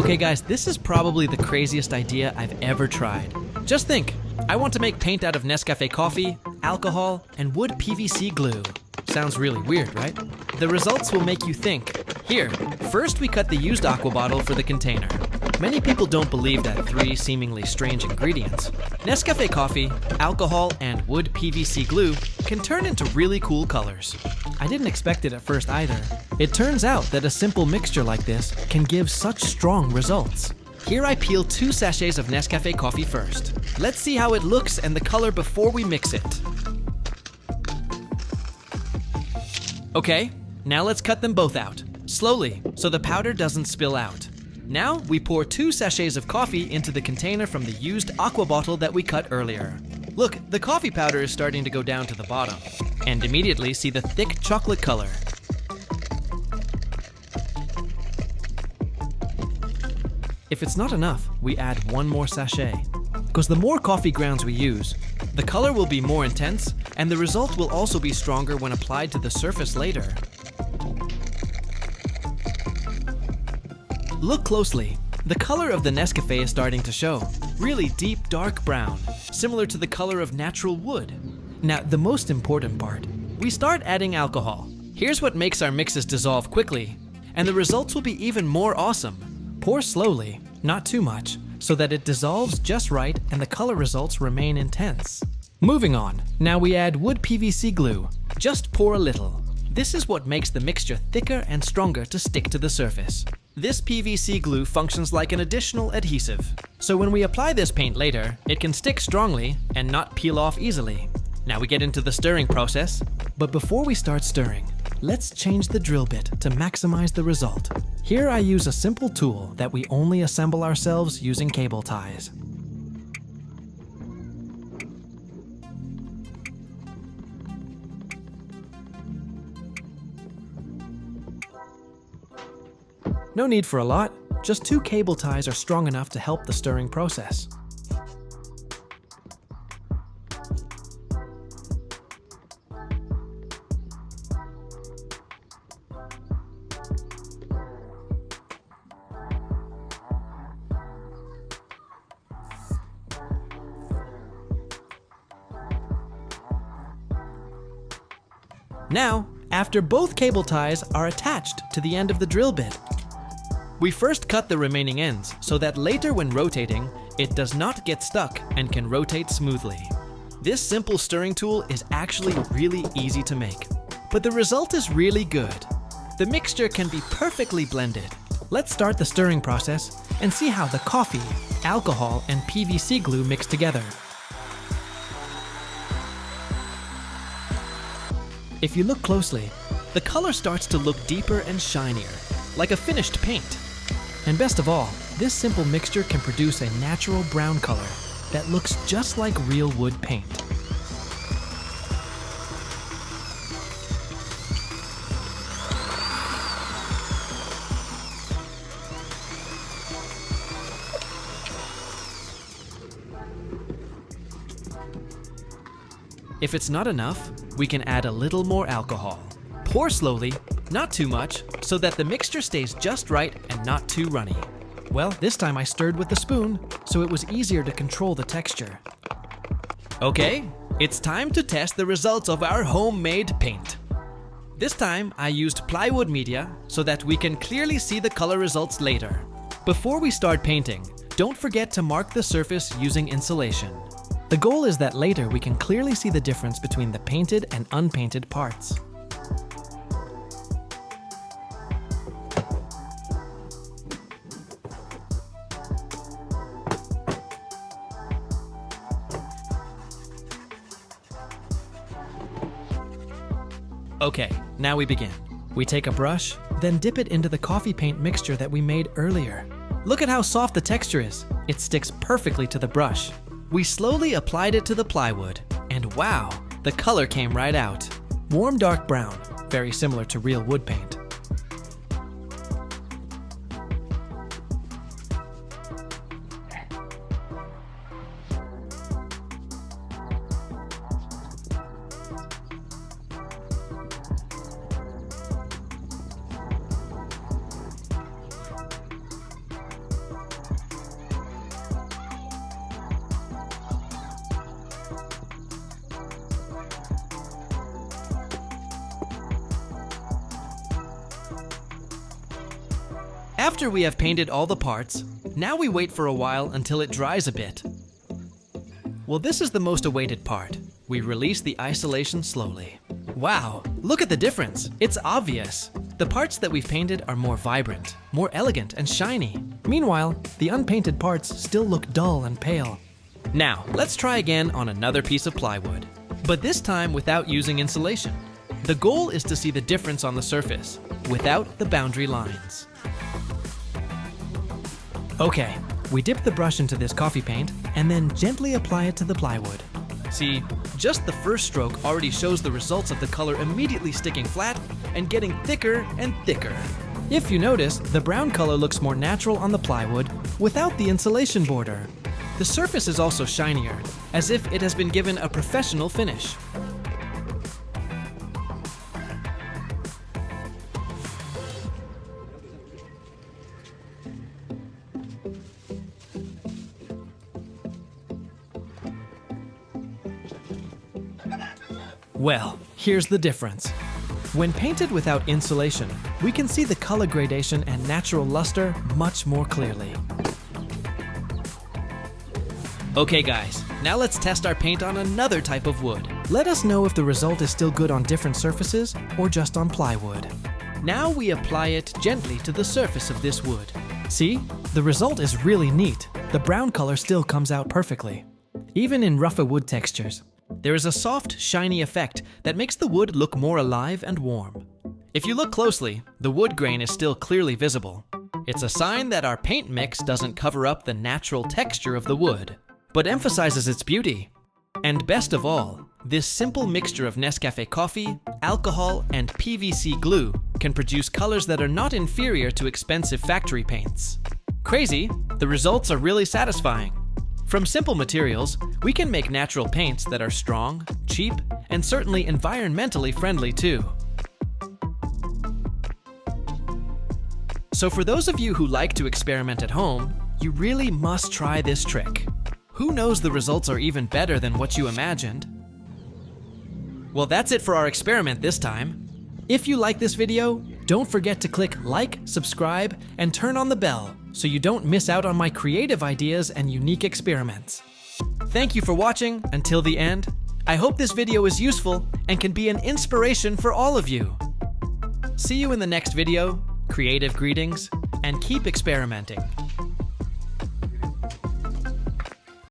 Okay guys, this is probably the craziest idea I've ever tried. Just think, I want to make paint out of Nescafe coffee, alcohol, and wood PVC glue. Sounds really weird, right? The results will make you think. Here, first we cut the used aqua bottle for the container. Many people don't believe that three seemingly strange ingredients, Nescafe coffee, alcohol, and wood PVC glue, can turn into really cool colors. I didn't expect it at first either. It turns out that a simple mixture like this can give such strong results. Here I peel 2 sachets of Nescafe coffee first. Let's see how it looks and the color before we mix it. Okay, now let's cut them both out, slowly, so the powder doesn't spill out. Now we pour 2 sachets of coffee into the container from the used aqua bottle that we cut earlier. Look, the coffee powder is starting to go down to the bottom, and immediately see the thick chocolate color. If it's not enough, we add 1 more sachet. Because the more coffee grounds we use, the color will be more intense, and the result will also be stronger when applied to the surface later. Look closely. The color of the Nescafe is starting to show. Really deep dark brown, similar to the color of natural wood. Now, the most important part. We start adding alcohol. Here's what makes our mixes dissolve quickly, and the results will be even more awesome. Pour slowly, not too much, so that it dissolves just right and the color results remain intense. Moving on, now we add wood PVC glue. Just pour a little. This is what makes the mixture thicker and stronger to stick to the surface. This PVC glue functions like an additional adhesive. So when we apply this paint later, it can stick strongly and not peel off easily. Now we get into the stirring process. But before we start stirring, let's change the drill bit to maximize the result. Here I use a simple tool that we only assemble ourselves using cable ties. No need for a lot, just 2 cable ties are strong enough to help the stirring process. Now, after both cable ties are attached to the end of the drill bit, we first cut the remaining ends so that later when rotating, it does not get stuck and can rotate smoothly. This simple stirring tool is actually really easy to make, but the result is really good. The mixture can be perfectly blended. Let's start the stirring process and see how the coffee, alcohol, and PVC glue mix together. If you look closely, the color starts to look deeper and shinier, like a finished paint. And best of all, this simple mixture can produce a natural brown color that looks just like real wood paint. If it's not enough, we can add a little more alcohol. Pour slowly, not too much, so that the mixture stays just right and not too runny. Well, this time I stirred with the spoon, so it was easier to control the texture. Okay, it's time to test the results of our homemade paint. This time I used plywood media so that we can clearly see the color results later. Before we start painting, don't forget to mark the surface using insulation. The goal is that later we can clearly see the difference between the painted and unpainted parts. Okay, now we begin. We take a brush, then dip it into the coffee paint mixture that we made earlier. Look at how soft the texture is. It sticks perfectly to the brush. We slowly applied it to the plywood, and wow, the color came right out. Warm dark brown, very similar to real wood paint. After we have painted all the parts, now we wait for a while until it dries a bit. Well, this is the most awaited part. We release the isolation slowly. Wow, look at the difference. It's obvious. The parts that we've painted are more vibrant, more elegant and shiny. Meanwhile, the unpainted parts still look dull and pale. Now, let's try again on another piece of plywood, but this time without using insulation. The goal is to see the difference on the surface, without the boundary lines. Okay, we dip the brush into this coffee paint and then gently apply it to the plywood. See, just the first stroke already shows the results of the color immediately sticking flat and getting thicker and thicker. If you notice, the brown color looks more natural on the plywood without the insulation border. The surface is also shinier, as if it has been given a professional finish. Well, here's the difference. When painted without insulation, we can see the color gradation and natural luster much more clearly. Okay guys, now let's test our paint on another type of wood. Let us know if the result is still good on different surfaces or just on plywood. Now we apply it gently to the surface of this wood. See, the result is really neat. The brown color still comes out perfectly, even in rougher wood textures. There is a soft, shiny effect that makes the wood look more alive and warm. If you look closely, the wood grain is still clearly visible. It's a sign that our paint mix doesn't cover up the natural texture of the wood, but emphasizes its beauty. And best of all, this simple mixture of Nescafé coffee, alcohol, and PVC glue can produce colors that are not inferior to expensive factory paints. Crazy, the results are really satisfying. From simple materials, we can make natural paints that are strong, cheap, and certainly environmentally friendly too. So for those of you who like to experiment at home, you really must try this trick. Who knows, the results are even better than what you imagined. Well, that's it for our experiment this time. If you like this video, don't forget to click like, subscribe, and turn on the bell so you don't miss out on my creative ideas and unique experiments. Thank you for watching until the end. I hope this video is useful and can be an inspiration for all of you. See you in the next video, creative greetings, and keep experimenting.